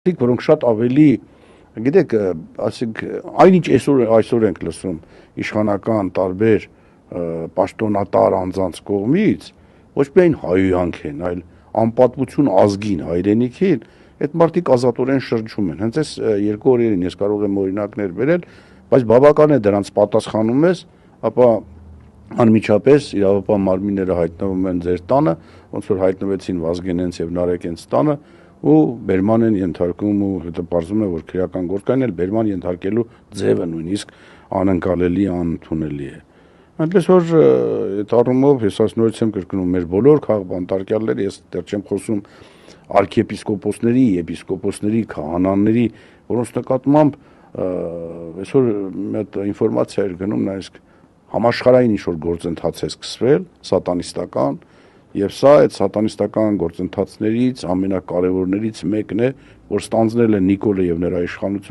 Որոնք շատ ավելի, գիտեք, ասենք, այնինչ այսօր ենք լսում իշխանական տարբեր պաշտոնատար անձանց կողմից, ոչ միայն հայհոյանք են, այլ անպատվություն ազգին, հայրենիքին, այդ մարդիկ ազատորեն շրջում են։ Հենց այս 2 օրերին ես կարող եմ օրինակներ բերել, բայց բավական է դրանց պատասխանում ես, ապա անմիջապես իրավապահ մարմինները հայտնվում են ձեր տանը, ոնց որ հայտնվեցին Վազգենենց եւ Նարեկենց տանը, ու բերման են ենթարկում ու հետո պարզվում է, որ քրեական գործ կան էլ բերման ենթարկելու ձևը նույնիսկ անընկալելի, անընդունելի է։ Այնպես որ այդ առումով ես նորից եմ կրկնում, մեր բոլոր քաղաքապետարները, ես դեռ չեմ խոսում արքիեպիսկոպոսների, եպիսկոպոսների, քահանաների, որոնց նկատմամբ այսօր մի հատ ինֆորմացիա էր գնում, նայեք համաշխարհային ինչ-որ գործընթաց է սկսվել, սատանիստական, եւ սա այդ սատանիստական գործընթացներից ամենակարևորներից մեկն է, որ ստանձնել է Նիկոլը եւ նրա իշխանությունը